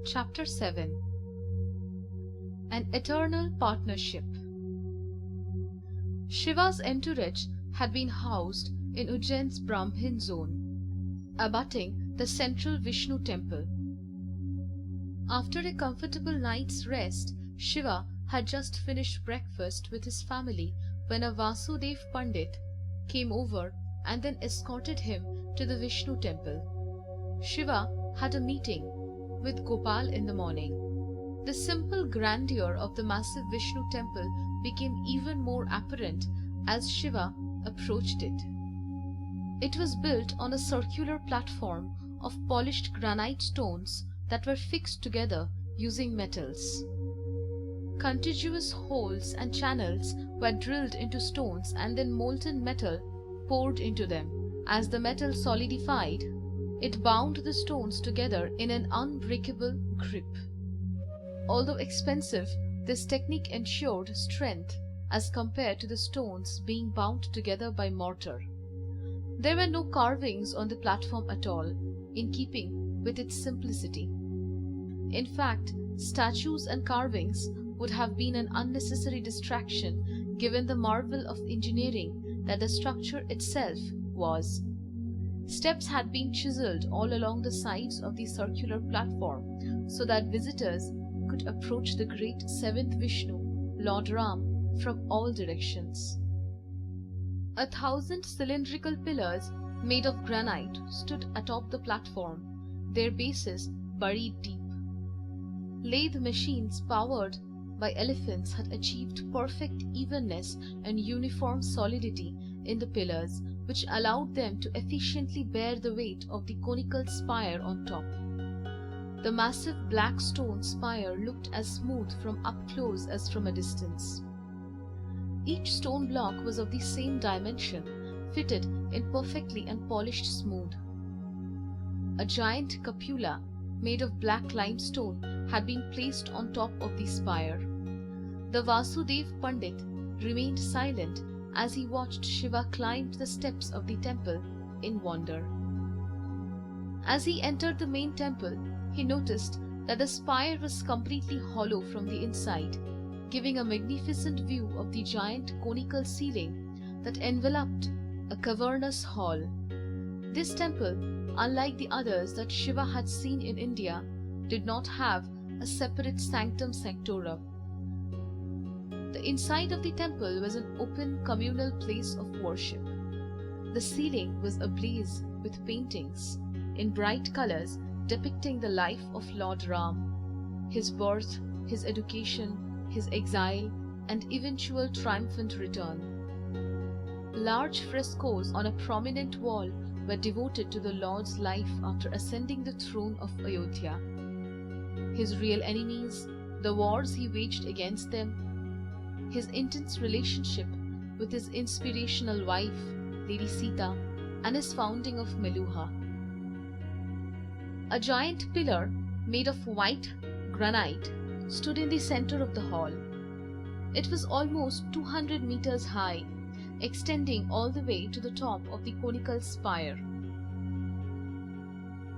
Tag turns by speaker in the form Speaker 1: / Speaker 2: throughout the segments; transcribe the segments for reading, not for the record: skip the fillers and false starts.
Speaker 1: Chapter 7. An Eternal Partnership. Shiva's entourage had been housed in Ujjain's Brahmin zone, abutting the central Vishnu temple. After a comfortable night's rest, Shiva had just finished breakfast with his family when a Vasudev Pandit came over and then escorted him to the Vishnu temple. Shiva had a meeting with Gopal in the morning. The simple grandeur of the massive Vishnu temple became even more apparent as Shiva approached it. It was built on a circular platform of polished granite stones that were fixed together using metals. Contiguous holes and channels were drilled into stones and then molten metal poured into them. As the metal solidified, it bound the stones together in an unbreakable grip. Although expensive, this technique ensured strength as compared to the stones being bound together by mortar. There were no carvings on the platform at all, in keeping with its simplicity. In fact, statues and carvings would have been an unnecessary distraction given the marvel of engineering that the structure itself was. Steps had been chiseled all along the sides of the circular platform so that visitors could approach the great seventh Vishnu, Lord Ram, from all directions. 1,000 cylindrical pillars made of granite stood atop the platform, their bases buried deep. Lathe machines powered by elephants had achieved perfect evenness and uniform solidity in the pillars, which allowed them to efficiently bear the weight of the conical spire on top. The massive black stone spire looked as smooth from up close as from a distance. Each stone block was of the same dimension, fitted in perfectly and polished smooth. A giant cupola made of black limestone had been placed on top of the spire. The Vasudev Pandit remained silent as he watched Shiva climb the steps of the temple in wonder. As he entered the main temple, he noticed that the spire was completely hollow from the inside, giving a magnificent view of the giant conical ceiling that enveloped a cavernous hall. This temple, unlike the others that Shiva had seen in India, did not have a separate sanctum sanctorum. The inside of the temple was an open communal place of worship. The ceiling was ablaze with paintings in bright colors depicting the life of Lord Ram, his birth, his education, his exile, and eventual triumphant return. Large frescoes on a prominent wall were devoted to the Lord's life after ascending the throne of Ayodhya. His real enemies, the wars he waged against them, his intense relationship with his inspirational wife, Lady Sita, and his founding of Meluha. A giant pillar made of white granite stood in the center of the hall. It was almost 200 meters high, extending all the way to the top of the conical spire.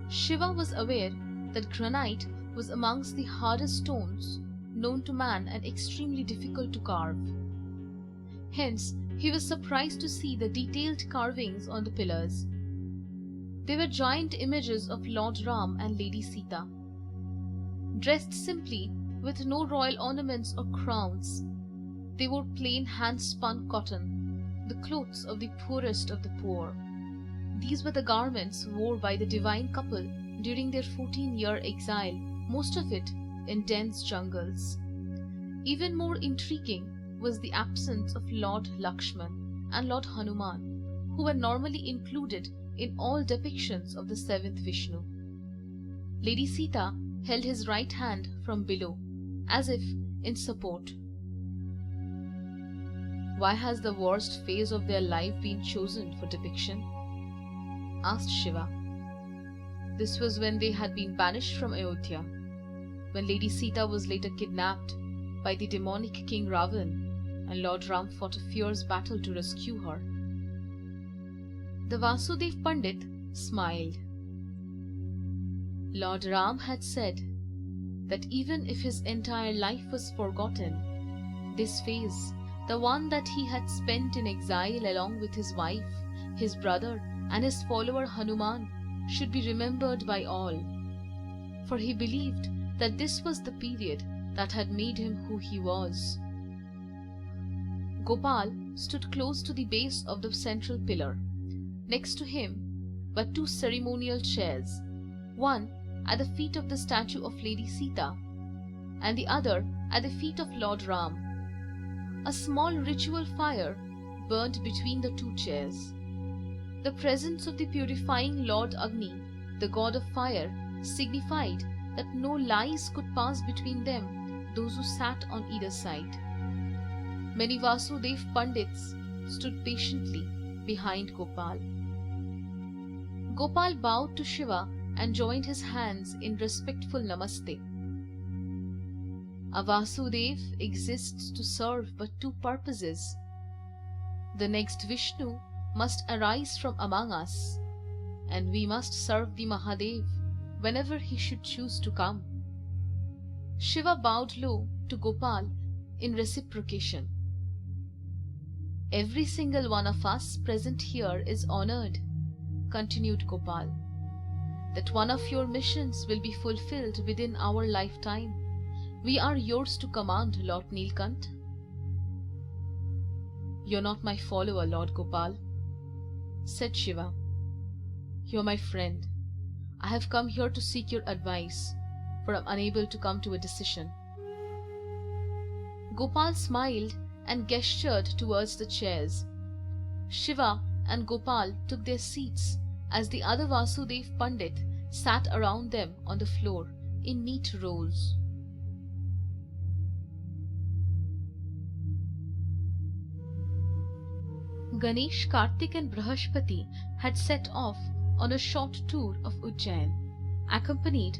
Speaker 1: Shiva was aware that granite was amongst the hardest stones known to man and extremely difficult to carve. Hence, he was surprised to see the detailed carvings on the pillars. They were giant images of Lord Ram and Lady Sita. Dressed simply, with no royal ornaments or crowns, they wore plain hand-spun cotton, the clothes of the poorest of the poor. These were the garments worn by the divine couple during their 14-year exile, most of it in dense jungles. Even more intriguing was the absence of Lord Lakshman and Lord Hanuman, who were normally included in all depictions of the seventh Vishnu. Lady Sita held his right hand from below, as if in support. "Why has the worst phase of their life been chosen for depiction?" asked Shiva. This was when they had been banished from Ayodhya, when Lady Sita was later kidnapped by the demonic King Ravan, and Lord Ram fought a fierce battle to rescue her. The Vasudev Pandit smiled. Lord Ram had said, that even if his entire life was forgotten, this phase, the one that he had spent in exile along with his wife, his brother, and his follower Hanuman, should be remembered by all. For he believed that this was the period that had made him who he was. Gopal stood close to the base of the central pillar. Next to him were two ceremonial chairs, one at the feet of the statue of Lady Sita, and the other at the feet of Lord Ram. A small ritual fire burned between the two chairs. The presence of the purifying Lord Agni, the god of fire, signified that no lies could pass between them, those who sat on either side. Many Vasudev Pandits stood patiently behind Gopal. Gopal bowed to Shiva and joined his hands in respectful namaste. A Vasudev exists to serve but two purposes. The next Vishnu must arise from among us, and we must serve the Mahadev whenever he should choose to come. Shiva bowed low to Gopal in reciprocation. Every single one of us present here is honored, continued Gopal, that one of your missions will be fulfilled within our lifetime. We are yours to command, Lord Nilkant. You're not my follower, Lord Gopal, said Shiva. You're my friend. I have come here to seek your advice, for I'm unable to come to a decision. Gopal smiled and gestured towards the chairs. Shiva and Gopal took their seats as the other Vasudev Pandit sat around them on the floor in neat rows. Ganesh, Kartik and Brahaspati had set off on a short tour of Ujjain, accompanied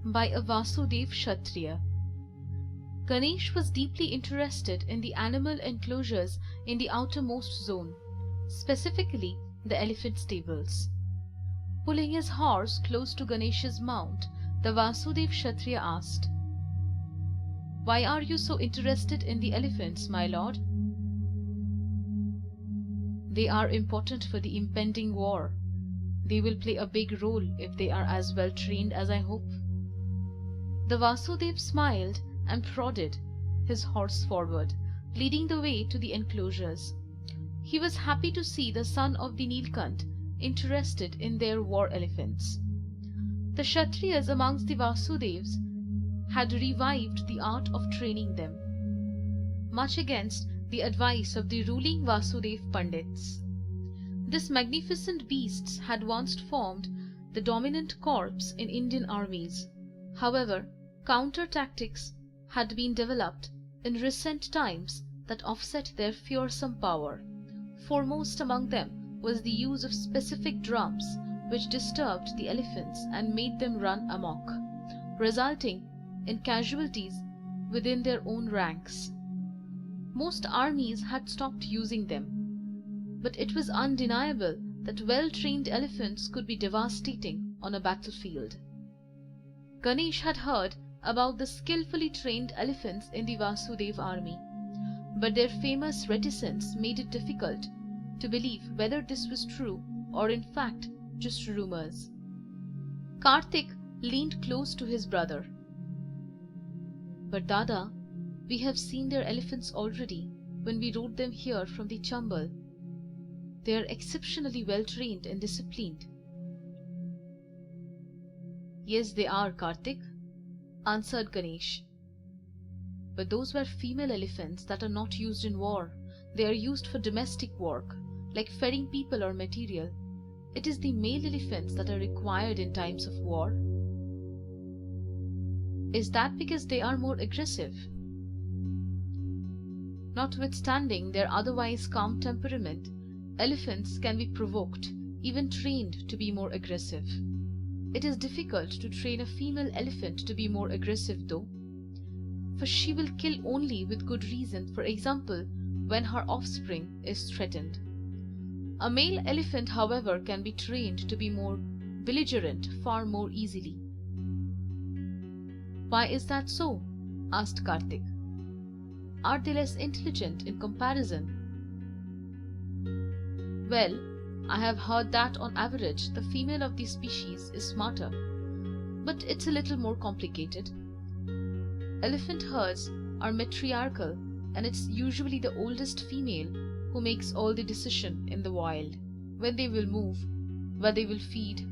Speaker 1: by a Vasudev Kshatriya. Ganesh was deeply interested in the animal enclosures in the outermost zone, specifically the elephant stables. Pulling his horse close to Ganesh's mount, the Vasudev Kshatriya asked, "Why are you so interested in the elephants, my lord?" "They are important for the impending war. They will play a big role if they are as well trained as I hope." The Vasudev smiled and prodded his horse forward, leading the way to the enclosures. He was happy to see the son of the Nilkant interested in their war elephants. The Kshatriyas amongst the Vasudevs had revived the art of training them, much against the advice of the ruling Vasudev Pandits. These magnificent beasts had once formed the dominant corps in Indian armies. However, counter-tactics had been developed in recent times that offset their fearsome power. Foremost among them was the use of specific drums which disturbed the elephants and made them run amok, resulting in casualties within their own ranks. Most armies had stopped using them, but it was undeniable that well-trained elephants could be devastating on a battlefield. Ganesh had heard about the skillfully trained elephants in the Vasudev army, but their famous reticence made it difficult to believe whether this was true or in fact just rumors. Kartik leaned close to his brother. "But Dada, we have seen their elephants already when we rode them here from the Chambal. They are exceptionally well trained and disciplined." "Yes, they are, Kartik," answered Ganesh. "But those were female elephants that are not used in war. They are used for domestic work, like ferrying people or material. It is the male elephants that are required in times of war." "Is that because they are more aggressive?" "Notwithstanding their otherwise calm temperament, elephants can be provoked, even trained to be more aggressive. It is difficult to train a female elephant to be more aggressive though, for she will kill only with good reason, for example, when her offspring is threatened. A male elephant, however, can be trained to be more belligerent far more easily." Why is that so? Asked Kartik. Are they less intelligent in comparison? Well, I have heard that on average the female of the species is smarter, but it's a little more complicated. Elephant herds are matriarchal, and it's usually the oldest female who makes all the decision in the wild, when they will move, where they will feed,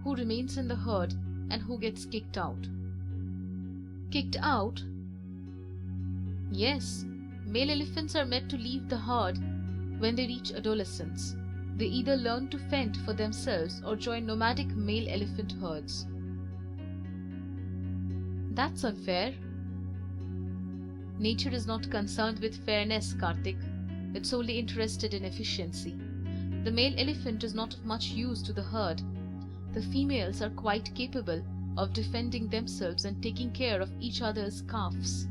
Speaker 1: who remains in the herd, and who gets kicked out. Kicked out? Yes, male elephants are meant to leave the herd when they reach adolescence. They either learn to fend for themselves or join nomadic male elephant herds. That's unfair. Nature is not concerned with fairness, Kartik. It's only interested in efficiency. The male elephant is not of much use to the herd. The females are quite capable of defending themselves and taking care of each other's calves.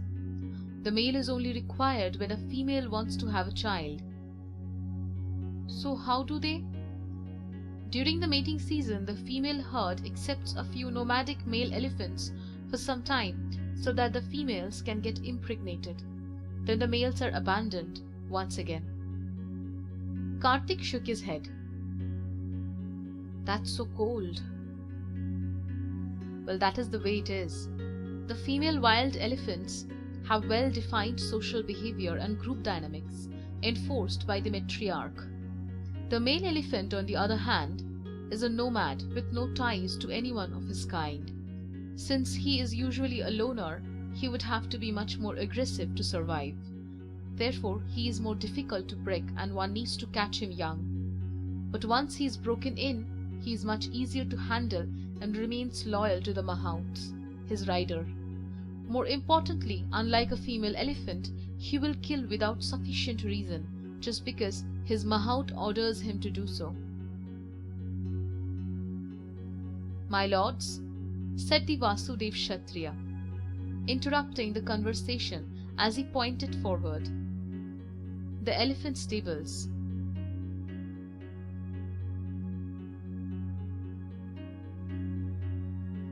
Speaker 1: The male is only required when a female wants to have a child. So how do they? During the mating season, the female herd accepts a few nomadic male elephants for some time so that the females can get impregnated. Then the males are abandoned once again. Kartik shook his head. That's so cold. Well, that is the way it is. The female wild elephants have well-defined social behavior and group dynamics enforced by the matriarch. The male elephant, on the other hand, is a nomad with no ties to anyone of his kind. Since he is usually a loner, he would have to be much more aggressive to survive. Therefore, he is more difficult to break and one needs to catch him young. But once he is broken in, he is much easier to handle and remains loyal to the mahouts, his rider. More importantly, unlike a female elephant, he will kill without sufficient reason, just because his mahout orders him to do so. My lords, said the Vasudev Kshatriya, interrupting the conversation as he pointed forward. The elephant stables.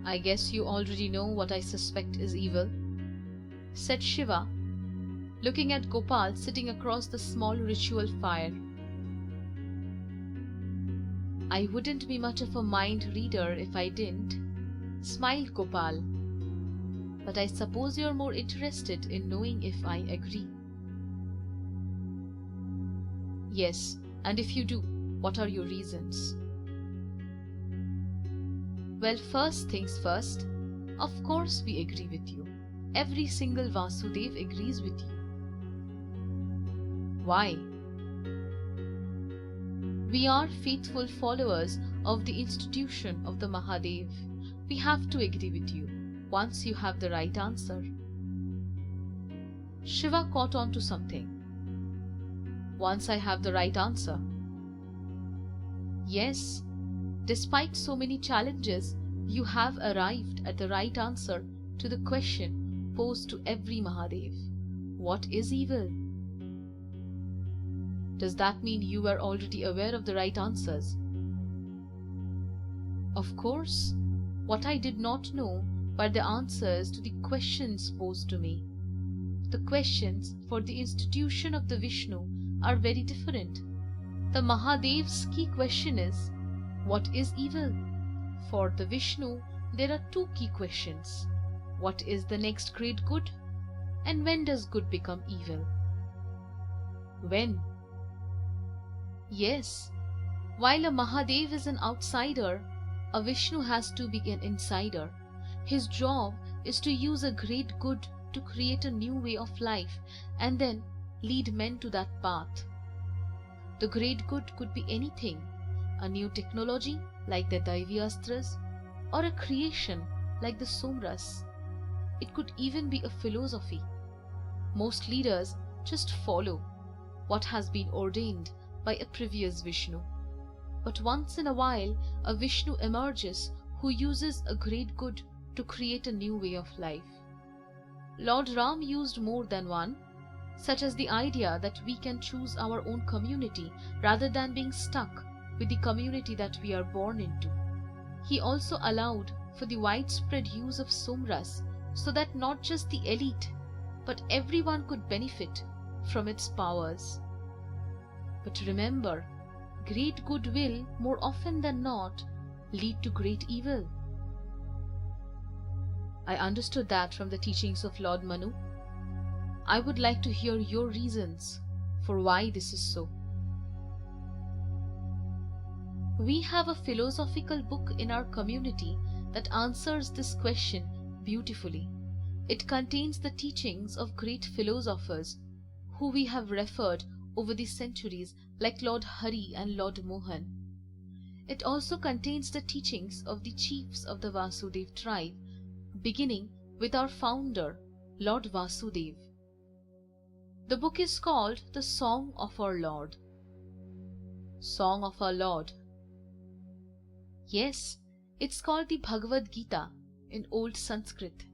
Speaker 1: I guess you already know what I suspect is evil, said Shiva, looking at Gopal sitting across the small ritual fire. I wouldn't be much of a mind reader if I didn't, smiled Gopal. But I suppose you're more interested in knowing if I agree. Yes, and if you do, what are your reasons? Well, first things first, of course we agree with you. Every single Vasudev agrees with you. Why? We are faithful followers of the institution of the Mahadev. We have to agree with you, once you have the right answer. Shiva caught on to something. Once I have the right answer. Yes, despite so many challenges, you have arrived at the right answer to the question posed to every Mahadev. What is evil? Does that mean you were already aware of the right answers? Of course. What I did not know were the answers to the questions posed to me. The questions for the institution of the Vishnu are very different. The Mahadev's key question is, what is evil? For the Vishnu, there are two key questions. What is the next great good? And when does good become evil? When? Yes, while a Mahadev is an outsider, a Vishnu has to be an insider. His job is to use a great good to create a new way of life and then lead men to that path. The great good could be anything, a new technology like the Daivyastras, or a creation like the Somras. It could even be a philosophy. Most leaders just follow what has been ordained by a previous Vishnu. But once in a while, a Vishnu emerges who uses a great good to create a new way of life. Lord Ram used more than one, such as the idea that we can choose our own community rather than being stuck with the community that we are born into. He also allowed for the widespread use of Somras so that not just the elite, but everyone could benefit from its powers. But remember, great good will, more often than not, lead to great evil. I understood that from the teachings of Lord Manu. I would like to hear your reasons for why this is so. We have a philosophical book in our community that answers this question beautifully. It contains the teachings of great philosophers who we have referred over the centuries, like Lord Hari and Lord Mohan. It also contains the teachings of the chiefs of the Vasudev tribe, beginning with our founder, Lord Vasudev. The book is called The Song of Our Lord. Song of Our Lord. Yes, it's called the Bhagavad Gita in Old Sanskrit.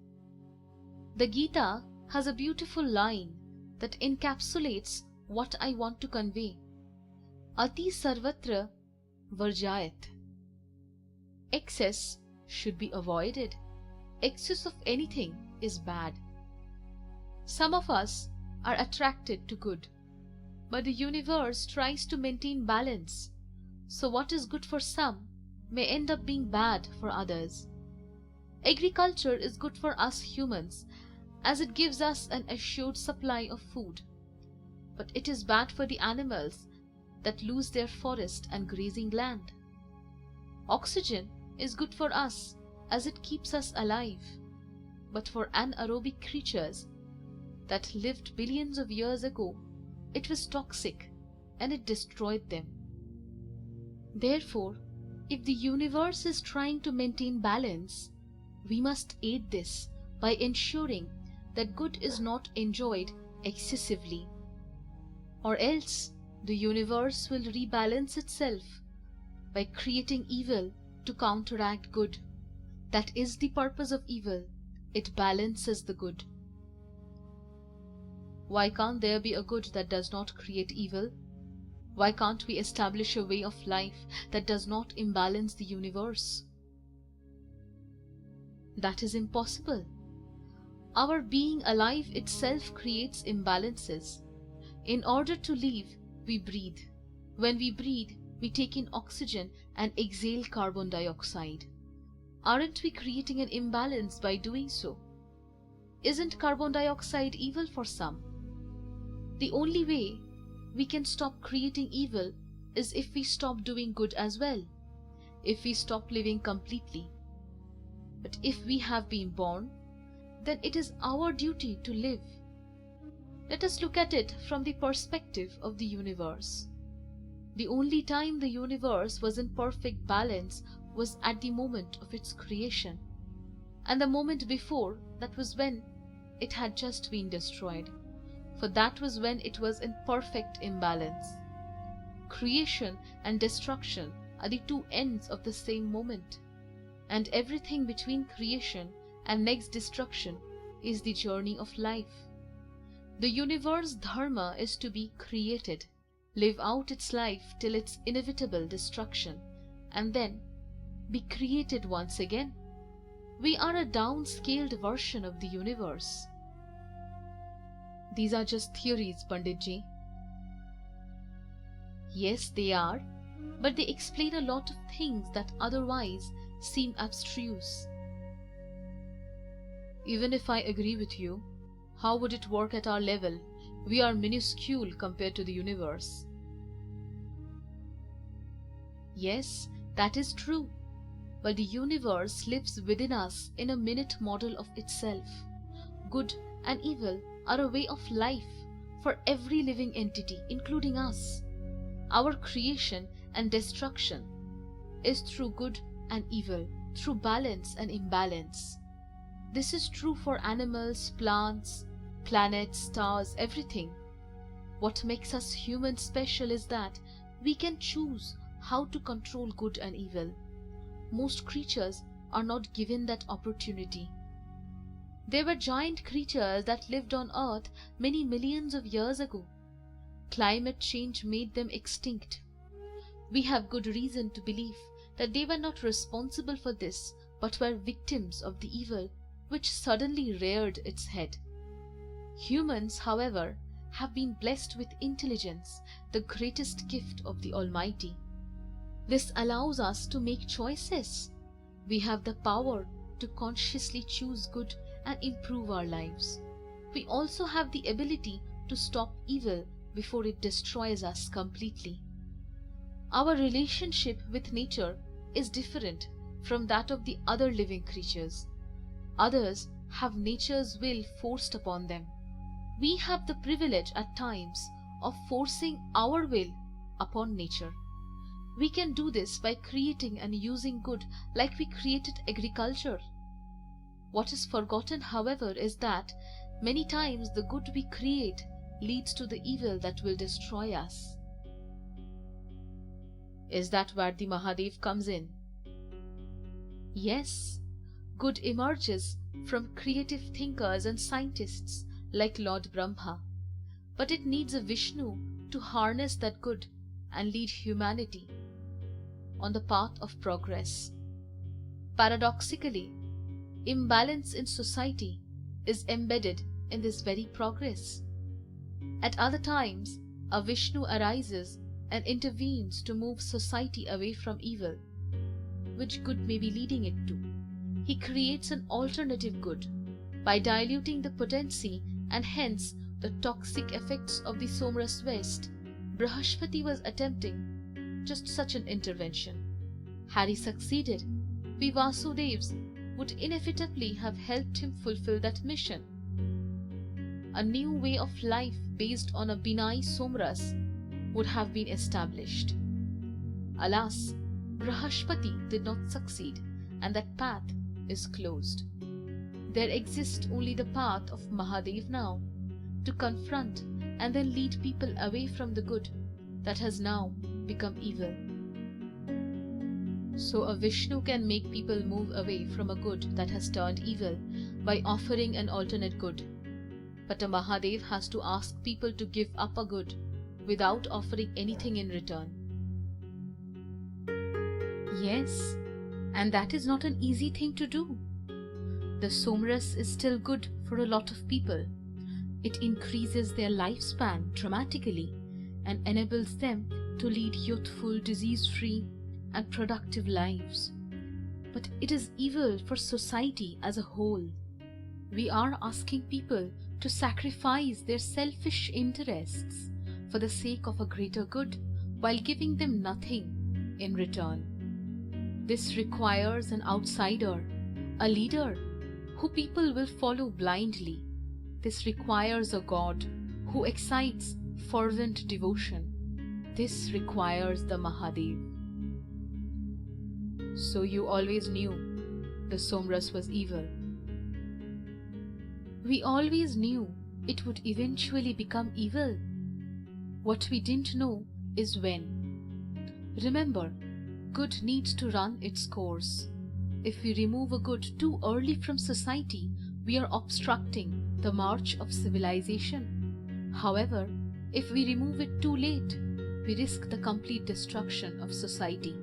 Speaker 1: The Gita has a beautiful line that encapsulates what I want to convey. Ati sarvatra varjayat. Excess should be avoided. Excess of anything is bad. Some of us are attracted to good, but the universe tries to maintain balance, so what is good for some may end up being bad for others. Agriculture is good for us humans as it gives us an assured supply of food, but it is bad for the animals that lose their forest and grazing land. Oxygen is good for us as it keeps us alive, but for anaerobic creatures that lived billions of years ago, it was toxic and it destroyed them. Therefore, if the universe is trying to maintain balance, we must aid this by ensuring that good is not enjoyed excessively, or else the universe will rebalance itself by creating evil to counteract good. That is the purpose of evil. It balances the good. Why can't there be a good that does not create evil? Why can't we establish a way of life that does not imbalance the universe? That is impossible. Our being alive itself creates imbalances. In order to live, we breathe. When we breathe, we take in oxygen and exhale carbon dioxide. Aren't we creating an imbalance by doing so? Isn't carbon dioxide evil for some? The only way we can stop creating evil is if we stop doing good as well, if we stop living completely. But if we have been born, then it is our duty to live. Let us look at it from the perspective of the universe. The only time the universe was in perfect balance was at the moment of its creation, and the moment before that was when it had just been destroyed, for that was when it was in perfect imbalance. Creation and destruction are the two ends of the same moment, and everything between creation and next destruction is the journey of life. The universe dharma is to be created, live out its life till its inevitable destruction, and then be created once again. We are a downscaled version of the universe. These are just theories, Panditji. Yes, they are, but they explain a lot of things that otherwise seem abstruse. Even if I agree with you, how would it work at our level? We are minuscule compared to the universe. Yes, that is true, but the universe lives within us in a minute model of itself. Good and evil are a way of life for every living entity, including us. Our creation and destruction is through good and evil, through balance and imbalance. This is true for animals, plants, planets, stars, everything. What makes us humans special is that we can choose how to control good and evil. Most creatures are not given that opportunity. There were giant creatures that lived on Earth many millions of years ago. Climate change made them extinct. We have good reason to believe that they were not responsible for this, but were victims of the evil which suddenly reared its head. Humans, however, have been blessed with intelligence, the greatest gift of the Almighty. This allows us to make choices. We have the power to consciously choose good and improve our lives. We also have the ability to stop evil before it destroys us completely. Our relationship with nature is different from that of the other living creatures. Others have nature's will forced upon them. We have the privilege at times of forcing our will upon nature. We can do this by creating and using good like we created agriculture. What is forgotten, however, is that many times the good we create leads to the evil that will destroy us. Is that where the Mahadev comes in? Yes, good emerges from creative thinkers and scientists like Lord Brahma, but it needs a Vishnu to harness that good and lead humanity on the path of progress. Paradoxically, imbalance in society is embedded in this very progress. At other times, a Vishnu arises and intervenes to move society away from evil, which good may be leading it to. He creates an alternative good by diluting the potency and hence the toxic effects of the Somras West. Brihaspati was attempting just such an intervention. Had he succeeded, we Vasudevs would inevitably have helped him fulfill that mission. A new way of life based on a Binai Somras would have been established. Alas, Brihaspati did not succeed, and that path is closed. There exists only the path of Mahadev now, to confront and then lead people away from the good that has now become evil. So a Vishnu can make people move away from a good that has turned evil by offering an alternate good. But a Mahadev has to ask people to give up a good without offering anything in return. Yes, and that is not an easy thing to do. The Somras is still good for a lot of people. It increases their lifespan dramatically and enables them to lead youthful, disease-free and productive lives. But it is evil for society as a whole. We are asking people to sacrifice their selfish interests for the sake of a greater good while giving them nothing in return. This requires an outsider, a leader who people will follow blindly. This requires a God who excites fervent devotion. This requires the Mahadev. So you always knew the Somras was evil. We always knew it would eventually become evil. What we didn't know is when. Remember, good needs to run its course. If we remove a good too early from society, we are obstructing the march of civilization. However, if we remove it too late, we risk the complete destruction of society.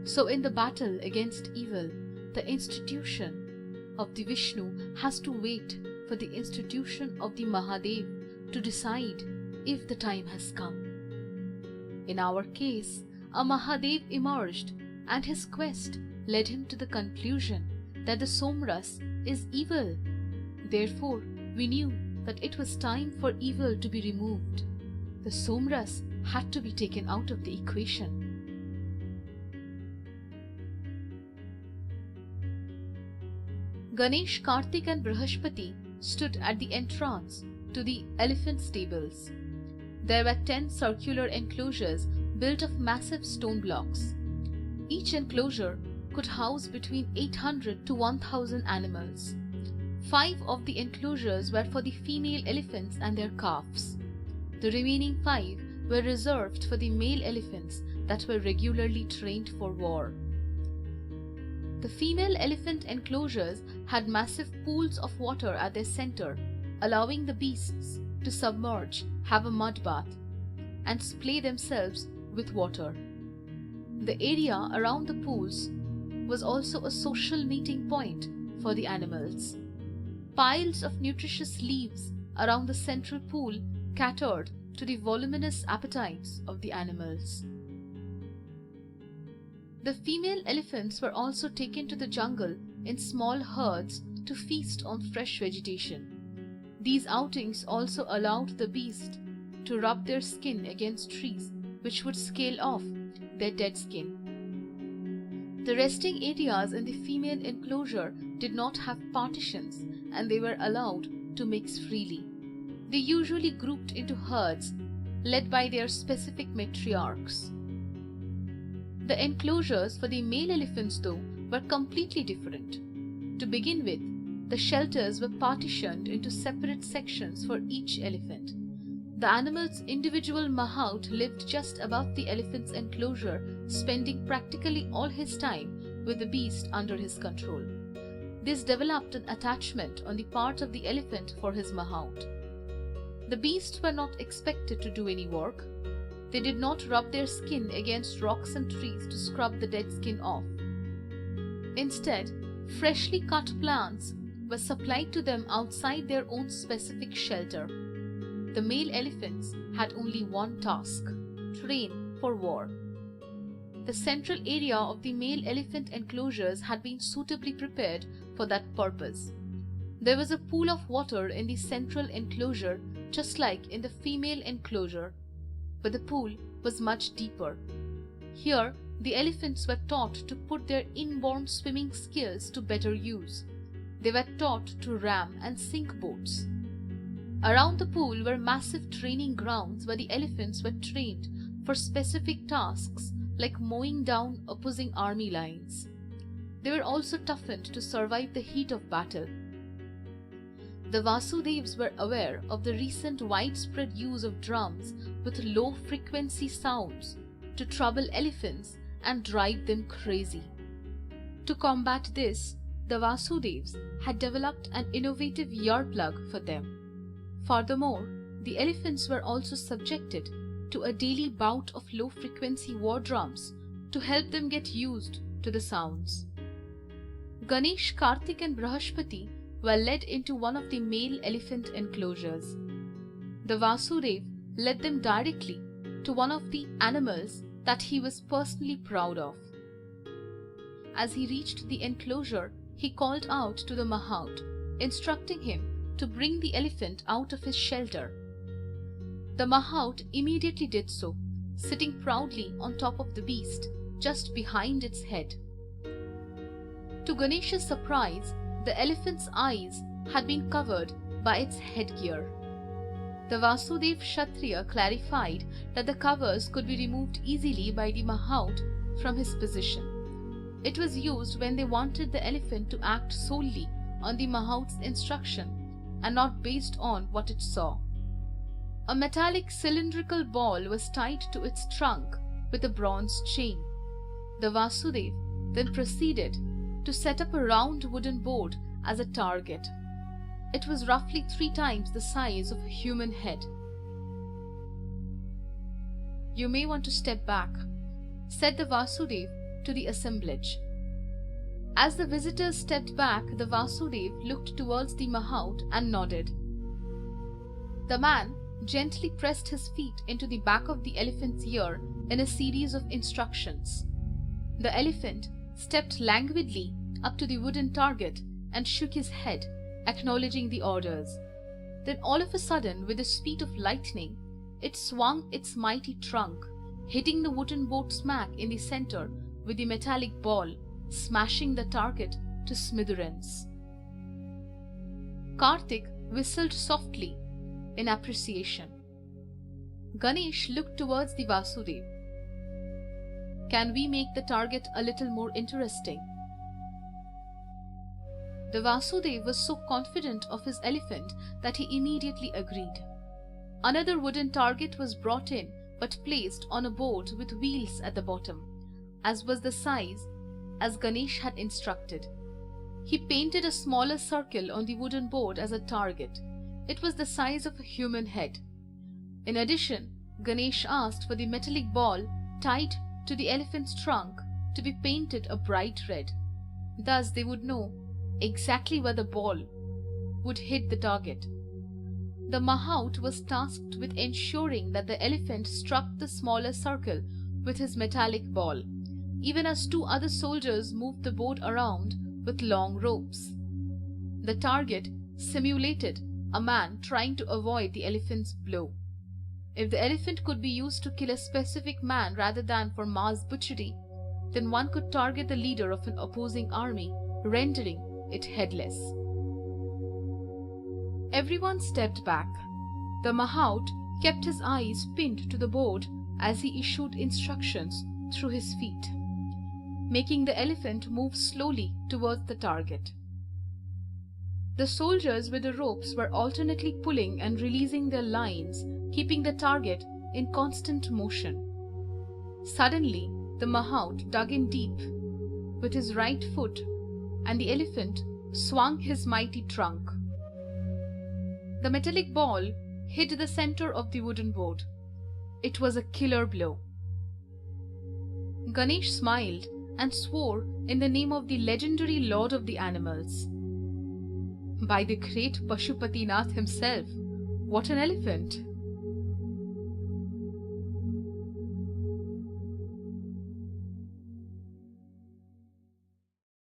Speaker 1: So in the battle against evil, the institution of the Vishnu has to wait for the institution of the Mahadev to decide if the time has come. In our case, a Mahadev emerged and his quest led him to the conclusion that the Somras is evil. Therefore, we knew that it was time for evil to be removed. The Somras had to be taken out of the equation. Ganesh, Kartik and Brihaspati stood at the entrance to the elephant stables. There were 10 circular enclosures built of massive stone blocks. Each enclosure could house between 800 to 1000 animals. 5 of the enclosures were for the female elephants and their calves. The remaining 5 were reserved for the male elephants that were regularly trained for war. The female elephant enclosures had massive pools of water at their center, allowing the beasts to submerge, have a mud bath, and splay themselves with water. The area around the pools was also a social meeting point for the animals. Piles of nutritious leaves around the central pool catered to the voluminous appetites of the animals. The female elephants were also taken to the jungle in small herds to feast on fresh vegetation. These outings also allowed the beast to rub their skin against trees, which would scale off their dead skin. The resting areas in the female enclosure did not have partitions, and they were allowed to mix freely. They usually grouped into herds, led by their specific matriarchs. The enclosures for the male elephants, though, were completely different. To begin with, the shelters were partitioned into separate sections for each elephant. The animal's individual mahout lived just above the elephant's enclosure, spending practically all his time with the beast under his control. This developed an attachment on the part of the elephant for his mahout. The beasts were not expected to do any work. They did not rub their skin against rocks and trees to scrub the dead skin off. Instead, freshly cut plants were supplied to them outside their own specific shelter. The male elephants had only one task: train for war. The central area of the male elephant enclosures had been suitably prepared for that purpose. There was a pool of water in the central enclosure, just like in the female enclosure, but the pool was much deeper. Here, the elephants were taught to put their inborn swimming skills to better use. They were taught to ram and sink boats. Around the pool were massive training grounds where the elephants were trained for specific tasks like mowing down opposing army lines. They were also toughened to survive the heat of battle. The Vasudevs were aware of the recent widespread use of drums with low-frequency sounds to trouble elephants and drive them crazy. To combat this, the Vasudevs had developed an innovative earplug for them. Furthermore, the elephants were also subjected to a daily bout of low-frequency war drums to help them get used to the sounds. Ganesh, Kartik and Brahaspati were led into one of the male elephant enclosures. The Vasudev led them directly to one of the animals that he was personally proud of. As he reached the enclosure, he called out to the mahout, instructing him to bring the elephant out of his shelter. The mahout immediately did so, sitting proudly on top of the beast, just behind its head. To Ganesh's surprise, the elephant's eyes had been covered by its headgear. The Vasudev Kshatriya clarified that the covers could be removed easily by the mahout from his position. It was used when they wanted the elephant to act solely on the mahout's instruction and not based on what it saw. A metallic cylindrical ball was tied to its trunk with a bronze chain. The Vasudev then proceeded to set up a round wooden board as a target. It was roughly 3 times the size of a human head. "You may want to step back," said the Vasudev to the assemblage. As the visitors stepped back, the Vasudev looked towards the mahout and nodded. The man gently pressed his feet into the back of the elephant's ear in a series of instructions. The elephant stepped languidly up to the wooden target and shook his head, acknowledging the orders. Then all of a sudden, with the speed of lightning, it swung its mighty trunk, hitting the wooden board smack in the center with the metallic ball, smashing the target to smithereens. Kartik whistled softly in appreciation. Ganesh looked towards the Vasudev. "Can we make the target a little more interesting?" The Vasudev was so confident of his elephant that he immediately agreed. Another wooden target was brought in but placed on a board with wheels at the bottom, as was the size as Ganesh had instructed. He painted a smaller circle on the wooden board as a target. It was the size of a human head. In addition, Ganesh asked for the metallic ball tied to the elephant's trunk to be painted a bright red. Thus they would know exactly where the ball would hit the target. The mahout was tasked with ensuring that the elephant struck the smaller circle with his metallic ball, even as two other soldiers moved the board around with long ropes. The target simulated a man trying to avoid the elephant's blow. If the elephant could be used to kill a specific man rather than for mass butchery, then one could target the leader of an opposing army, rendering it headless. Everyone stepped back. The mahout kept his eyes pinned to the board as he issued instructions through his feet, making the elephant move slowly towards the target. The soldiers with the ropes were alternately pulling and releasing their lines, keeping the target in constant motion. Suddenly, the mahout dug in deep with his right foot, and the elephant swung his mighty trunk. The metallic ball hit the center of the wooden board. It was a killer blow. Ganesh smiled and swore in the name of the legendary lord of the animals. By the great Pashupatinath himself, what an elephant!